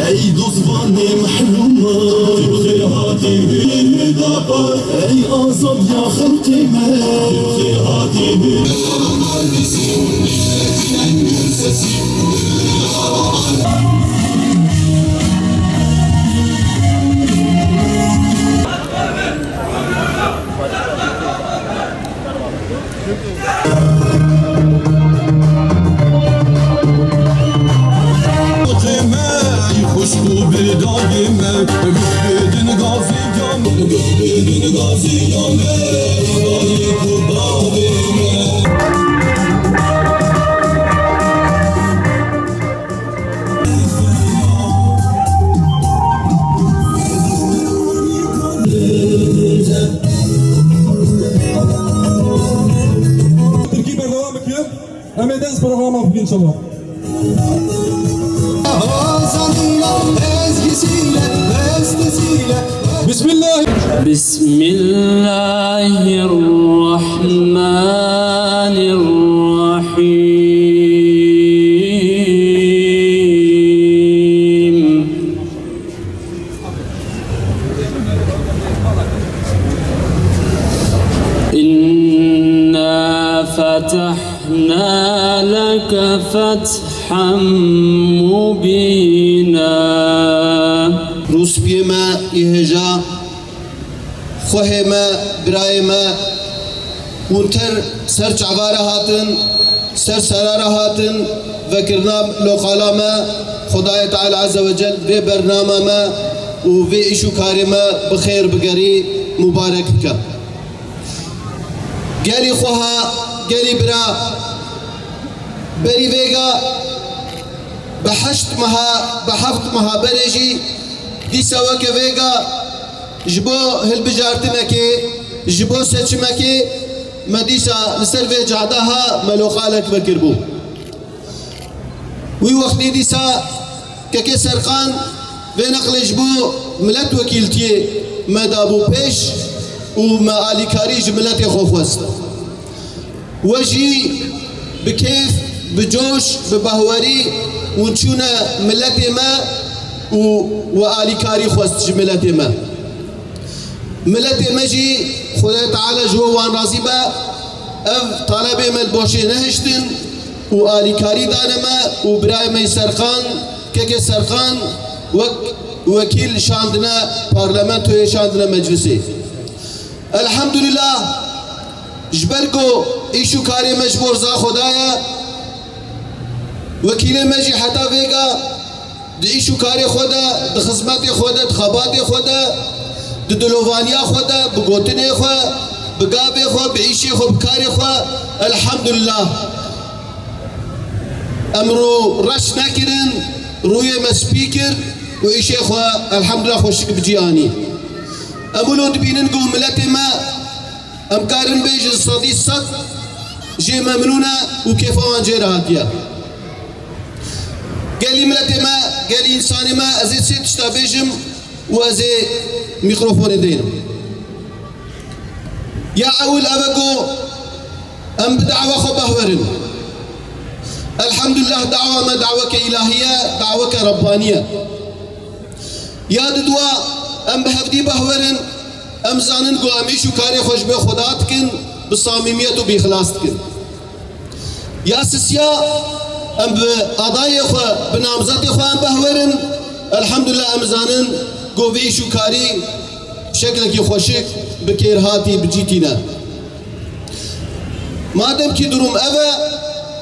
ای دوزبان محروما خیاتی دابا ای آزاد یا خلقی من خیاتی inşallah. Bismillah. Bismillahirrahmanirrahim. İnna fatahna لك فتحا مبينا روس بيما يهجا خوهما برايما ونتر سر عبارة هاتن سر سرارة هاتن وكرنا لوقالاما خدايا تعالى عز وجل في برنامما وفي إشو كارما بخير بقري مبارك بك قالي خوها قالي برا بری ویگا بحفت مها بريجي دي سوا كفيگا جبو هل بجارتنكي جبو سچمكي مديسا نسر في جعدها ملوخالك بكربو وي وقت ديسا ككي سرقان في نقل جبو ملت وكيلتي مدابو بيش وما آلي كاريج ملت خوفوست وجي بكيف بجوش ببهوري ونشونا ملتي ما وآلي كاري خوست ملتي ما ملتي مجي خدا تعالى جو وان رازيبا اف طلبي مل بوشي نهشتن وآلي كاري دانما وبراي مي سرقان كيكي سرقان وكيل شاندنا بارلمانتو شاندنا مجلسي الحمد لله جبركو ايشو كاري مجبور زا خدايا وكيل مجي حتى فيقا دعيشو كاري خودا دخزماتي خودا دخباتي خودا ددلوفانيا خودا بقوتني خوا بقابي خوا بعيشي خوا بكاري خوا الحمد لله امرو رش نكرن روية مسبيكر وإيشي خوا الحمد لله خوشك بجياني امولو دبينن قو ملتي ما امكارن بيج الصديق صد جي ممنونة وكيفوان جي رهاتيا قالي ملتي ما قالي إنساني ما أزيد سيد تشتابيجم وأزي ميكروفون دينم يا أول أبقو أم بدعوة خبهورن الحمد لله دعوة ما دعوة كإلهية دعوة كربانية يا ددوا أم بهفدي بهورن أم زانن قو أميشو كاري خوش بخداتكن بصاميمية وبإخلاصتكن يا سسيا أم بأضاي خو بنامزات خو أم بهورن الحمد لله أم زانن قو بإيشو كاري شكلك يخوشك بكيرهاتي بجيتنا مادام كي دروم أبا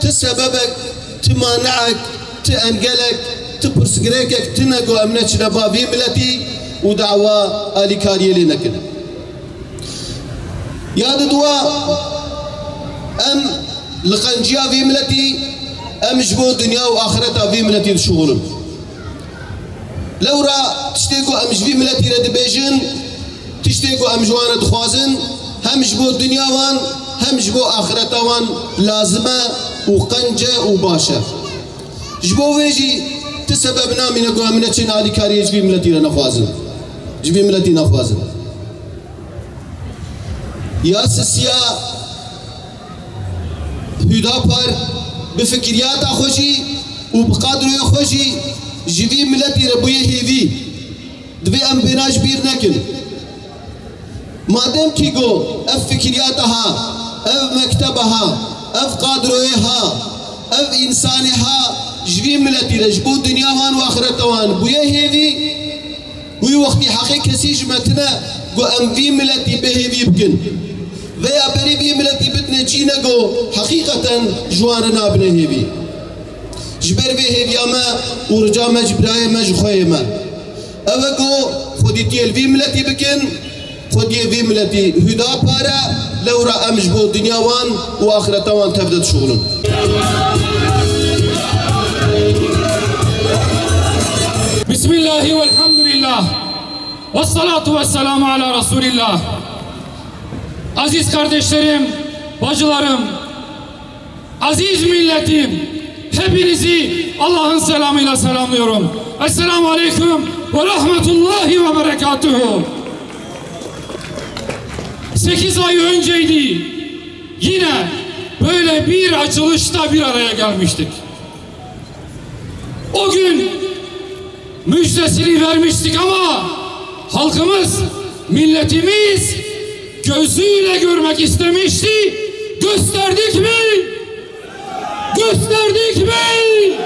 تسببك تمانعك تأنقلك تبرسقريكك تنقو أمنتش نبابي ملتي ودعوة آلي كاريه لنكن يا ددوا أم لقنجيا في ملتي أم جبو دنيا وآخرتها في ملتي الشغل لو را تشتيقو أم جبي ملتي رد بيجن تشتيقو أم جوانا دخوازن هم جبو دنيا وان هم جبو آخرتها وان لازمة وقنجة وباشا جبو ويجي تسبب نامي نقو أمنتشن آلي كاريه جبي ملتي لنخوازن جبي ملتي نخوازن يا سسيا Hüdapar بفكرياتا خوشي وبقدر خوشي جيفي ملتي ربويه هيفي دبي ام بيناش بير نكن مادام كيغو اف فكرياتها اف مكتبها اف قادروها اف انسانها جيفي ملتي رجبو دنيا وان واخرته وان بويه هيفي وي وقتي حقيقي كسيج متنا جو ام في ملتي بهيفي بكن veya beri bir milleti bitne çiğne go hakikaten juarına bine hevi. Jber ve heviyama urcama cibraye meckhayma. Eve go khudi tiyel vi milleti bikin khudi vi milleti hüda para lewra amj bu dünyavan ve ahiretawan tebdet şuğulun. Bismillahi velhamdülillah. Ve salatu ve selamu ala Resulillah. Aziz kardeşlerim, bacılarım, aziz milletim, hepinizi Allah'ın selamıyla selamlıyorum. Esselamu Aleyküm ve Rahmetullahi ve Berekatuhu. 8 ay önceydi, yine böyle bir açılışta bir araya gelmiştik. O gün müjdesini vermiştik ama halkımız, milletimiz gözüyle görmek istemişti. Gösterdik mi? Gösterdik mi?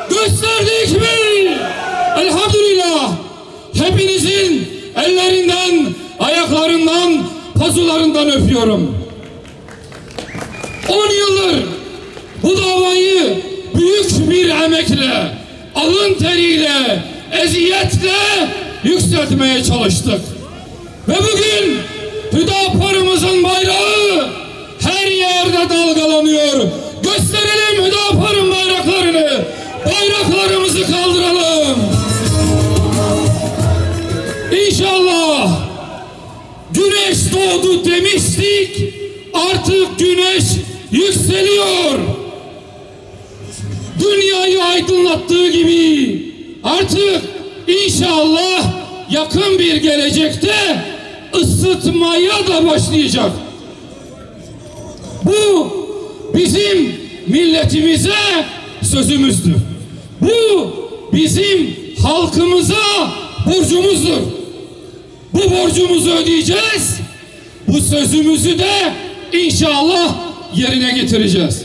Gösterdik mi? Elhamdülillah. Hepinizin ellerinden, ayaklarından, pazularından öpüyorum. 10 yıldır bu davayı büyük bir emekle, alın teriyle, eziyetle yükseltmeye çalıştık. Ve bugün Hüdapar'ımızın bayrağı her yerde dalgalanıyor. Gösterelim Hüdapar'ın bayraklarını. Bayraklarımızı kaldıralım. İnşallah güneş doğdu demiştik. Artık güneş yükseliyor. Dünyayı aydınlattığı gibi artık inşallah yakın bir gelecekte ısıtmaya da başlayacak. Bu bizim milletimize sözümüzdür. Bu bizim halkımıza borcumuzdur. Bu borcumuzu ödeyeceğiz. Bu sözümüzü de inşallah yerine getireceğiz.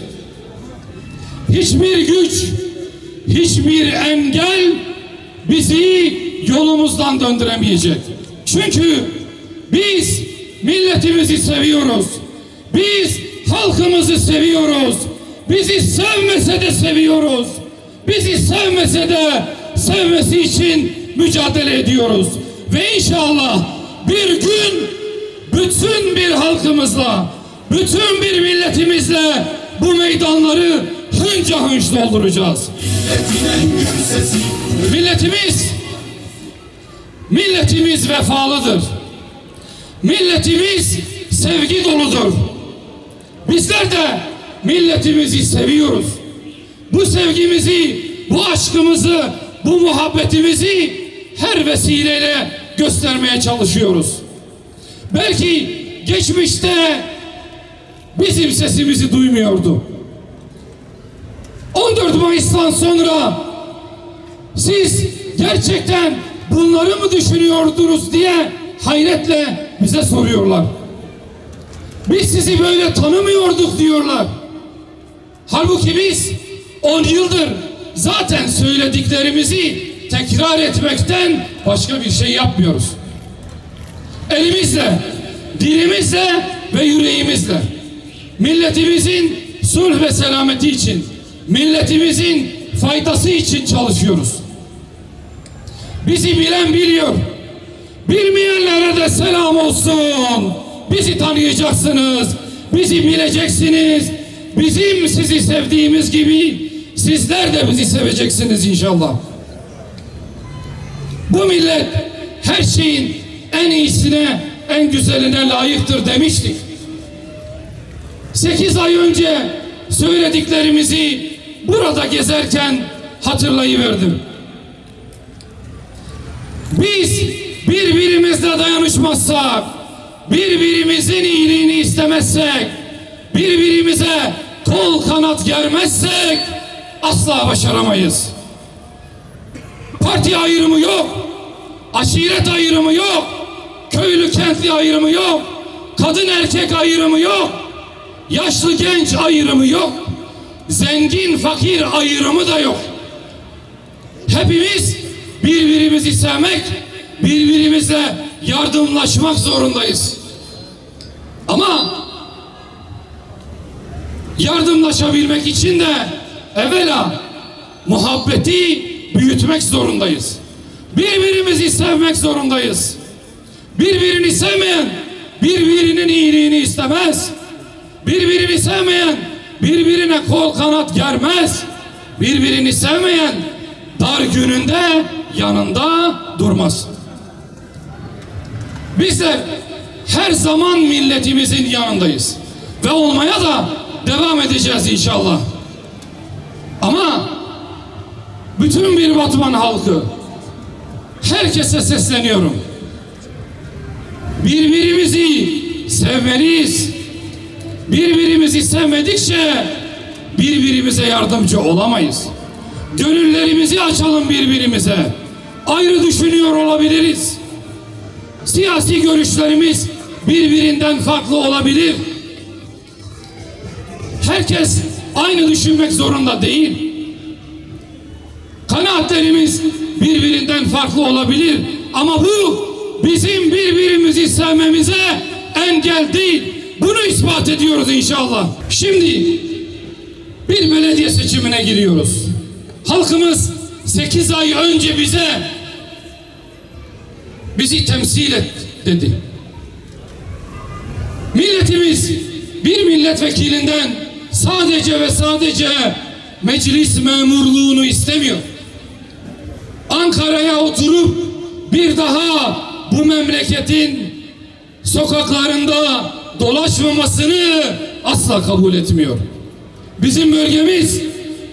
Hiçbir güç, hiçbir engel bizi yolumuzdan döndüremeyecek. Çünkü biz milletimizi seviyoruz. Biz halkımızı seviyoruz. Bizi sevmese de seviyoruz. Bizi sevmese de sevmesi için mücadele ediyoruz. Ve inşallah bir gün bütün bir halkımızla, bütün bir milletimizle bu meydanları hınca hınç dolduracağız. Milletimiz vefalıdır. Milletimiz sevgi doludur. Bizler de milletimizi seviyoruz. Bu sevgimizi, bu aşkımızı, bu muhabbetimizi her vesileyle göstermeye çalışıyoruz. Belki geçmişte bizim sesimizi duymuyordu. 14 Mayıs'tan sonra siz gerçekten bunları mı düşünüyordunuz diye hayretle bize soruyorlar. Biz sizi böyle tanımıyorduk diyorlar. Halbuki biz 10 yıldır zaten söylediklerimizi tekrar etmekten başka bir şey yapmıyoruz. Elimizle, dilimizle ve yüreğimizle milletimizin sulh ve selameti için, milletimizin faydası için çalışıyoruz. Bizi bilen biliyor. Bilmeyenlere de selam olsun. Bizi tanıyacaksınız. Bizi bileceksiniz. Bizim sizi sevdiğimiz gibi sizler de bizi seveceksiniz inşallah. Bu millet her şeyin en iyisine, en güzeline layıktır demiştik. 8 ay önce söylediklerimizi burada gezerken hatırlayıverdim. Biz birbirimizle dayanışmazsak, birbirimizin iyiliğini istemezsek, birbirimize kol kol kanat germezsek asla başaramayız. Parti ayrımı yok, aşiret ayrımı yok, köylü kentli ayrımı yok, kadın erkek ayrımı yok, yaşlı genç ayrımı yok, zengin fakir ayrımı da yok. Hepimiz birbirimizi sevmek, birbirimizle yardımlaşmak zorundayız. Ama yardımlaşabilmek için de evvela muhabbeti büyütmek zorundayız. Birbirimizi sevmek zorundayız. Birbirini sevmeyen birbirinin iyiliğini istemez. Birbirini sevmeyen birbirine kol kanat germez. Birbirini sevmeyen dar gününde yanında durmaz. Bizler her zaman milletimizin yanındayız ve olmaya da devam edeceğiz inşallah. Ama bütün bir Batman halkı, herkese sesleniyorum. Birbirimizi sevmeliyiz. Birbirimizi sevmedikçe birbirimize yardımcı olamayız. Gönüllerimizi açalım birbirimize. Ayrı düşünüyor olabiliriz. Siyasi görüşlerimiz birbirinden farklı olabilir. Herkes aynı düşünmek zorunda değil. Kanaatlerimiz birbirinden farklı olabilir. Ama bu bizim birbirimizi sevmemize engel değil. Bunu ispat ediyoruz inşallah. Şimdi bir belediye seçimine giriyoruz. Halkımız 8 ay önce bizi temsil et dedi. Milletimiz bir milletvekilinden sadece ve sadece meclis memurluğunu istemiyor. Ankara'ya oturup bir daha bu memleketin sokaklarında dolaşmamasını asla kabul etmiyor. Bizim bölgemiz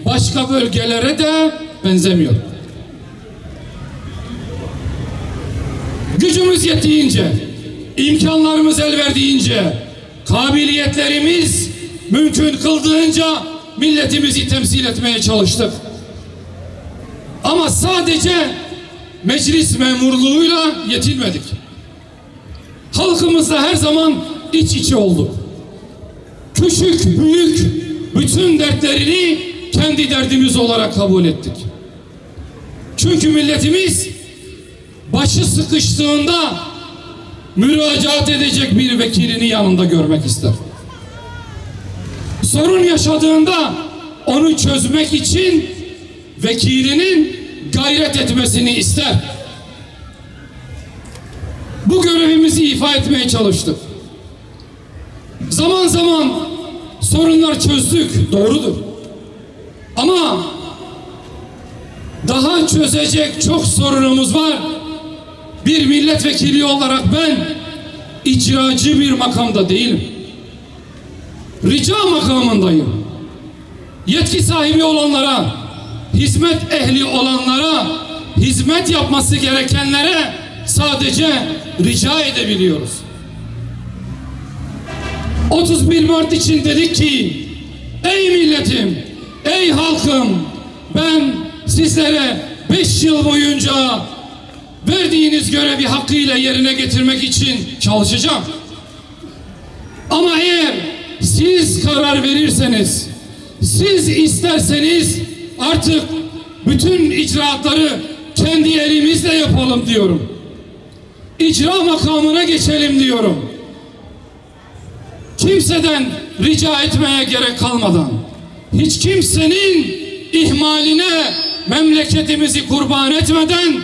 başka bölgelere de benzemiyor. Gücümüz yettiğince, imkanlarımız el verdiğince, kabiliyetlerimiz mümkün kıldığınca milletimizi temsil etmeye çalıştık. Ama sadece meclis memurluğuyla yetinmedik. Halkımızla her zaman iç içe olduk. Küçük, büyük bütün dertlerini kendi derdimiz olarak kabul ettik. Çünkü milletimiz başı sıkıştığında müracaat edecek bir vekilini yanında görmek ister. Sorun yaşadığında onu çözmek için vekilinin gayret etmesini ister. Bu görevimizi ifa etmeye çalıştık. Zaman zaman sorunlar çözdük, doğrudur. Ama daha çözecek çok sorunumuz var. Bir milletvekili olarak ben icracı bir makamda değilim. Rica makamındayım. Yetki sahibi olanlara, hizmet ehli olanlara, hizmet yapması gerekenlere sadece rica edebiliyoruz. 31 Mart için dedik ki, ey milletim, ey halkım, ben sizlere 5 yıl boyunca verdiğiniz görevi hakkıyla yerine getirmek için çalışacağım. Ama eğer siz karar verirseniz, siz isterseniz artık bütün icraatları kendi elimizle yapalım diyorum. İcra makamına geçelim diyorum. Kimseden rica etmeye gerek kalmadan, hiç kimsenin ihmaline memleketimizi kurban etmeden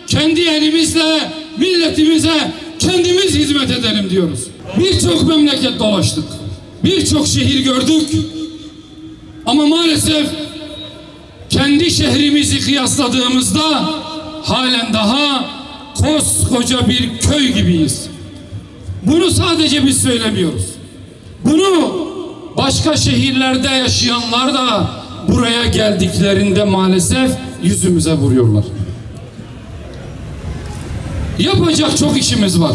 kendi elimizle milletimize kendimiz hizmet edelim diyoruz. Birçok memleket dolaştık. Birçok şehir gördük. Ama maalesef kendi şehrimizi kıyasladığımızda halen daha koskoca bir köy gibiyiz. Bunu sadece biz söylemiyoruz. Bunu başka şehirlerde yaşayanlar da buraya geldiklerinde maalesef yüzümüze vuruyorlar. Yapacak çok işimiz var.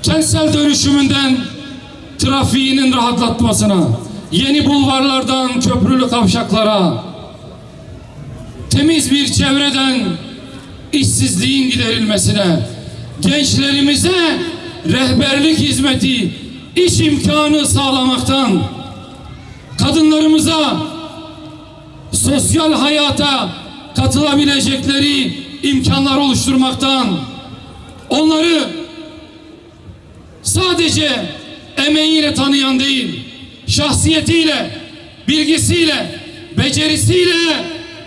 Kentsel dönüşümünden trafiğinin rahatlatmasına, yeni bulvarlardan köprülü kavşaklara, temiz bir çevreden işsizliğin giderilmesine, gençlerimize rehberlik hizmeti, iş imkanı sağlamaktan, kadınlarımıza sosyal hayata katılabilecekleri imkanlar oluşturmaktan, onları sadece emeğiyle tanıyan değil, şahsiyetiyle, bilgisiyle, becerisiyle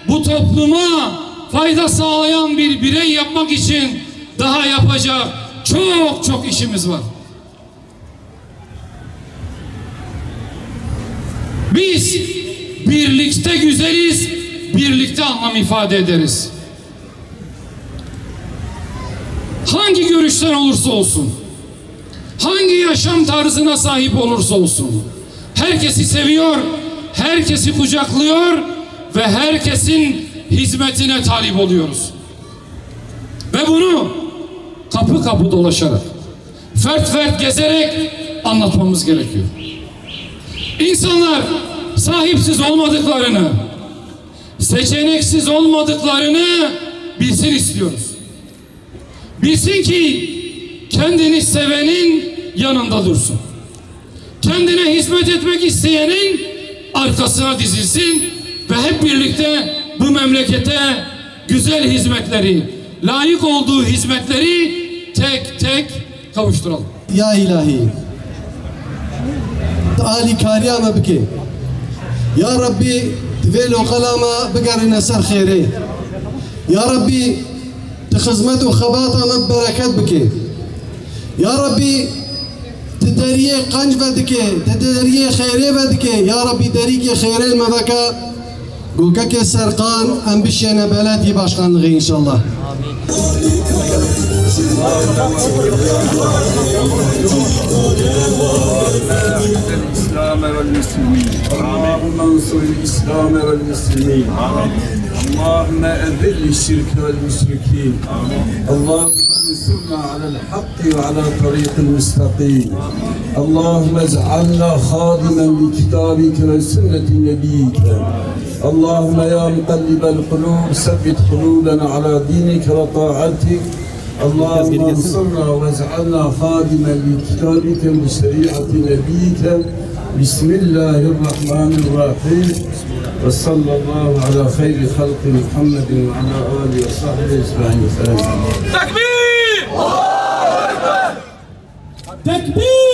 bu topluma fayda sağlayan bir birey yapmak için daha yapacak çok işimiz var. Biz birlikte güzeliz, birlikte anlam ifade ederiz. Hangi görüşten olursa olsun, hangi yaşam tarzına sahip olursa olsun, herkesi seviyor, herkesi kucaklıyor ve herkesin hizmetine talip oluyoruz. Ve bunu kapı kapı dolaşarak, fert gezerek anlatmamız gerekiyor. İnsanlar sahipsiz olmadıklarını, seçeneksiz olmadıklarını bilsin istiyoruz. Bilsin ki kendini sevenin yanında dursun. Kendine hizmet etmek isteyenin arkasına dizilsin ve hep birlikte bu memlekete güzel hizmetleri, layık olduğu hizmetleri tek kavuşturalım. Ya ilahi, Ali kariyama bike. Ya Rabbi, tvelo kalama begarina ser khayre. Ya Rabbi, تخزمت وخباطة بركات بكي يا ربي تدريه قنج بدكي تدريه خيري بدكي يا ربي دريك خيري المذكى قوكك السرقان ام بشينا بلدي باشقان لغي ان شاء الله الإسلام والمسلمين اللهم انصر الإسلام والمسلمين اللهم أذل الشرك والمشركين اللهم انصرنا على الحق وعلى طريق المستقيم اللهم اجعلنا خادما لكتابك وسنة نبيك اللهم يا مقلب القلوب ثبت قلوبنا على دينك وطاعتك اللهم انصرنا واجعلنا خادما لكتابك وشريعة نبيك بسم الله الرحمن الرحيم وصلى الله على خير خلق محمد وعلى آله وصحبه أجمعين وسلم. تكبير! Tekbir!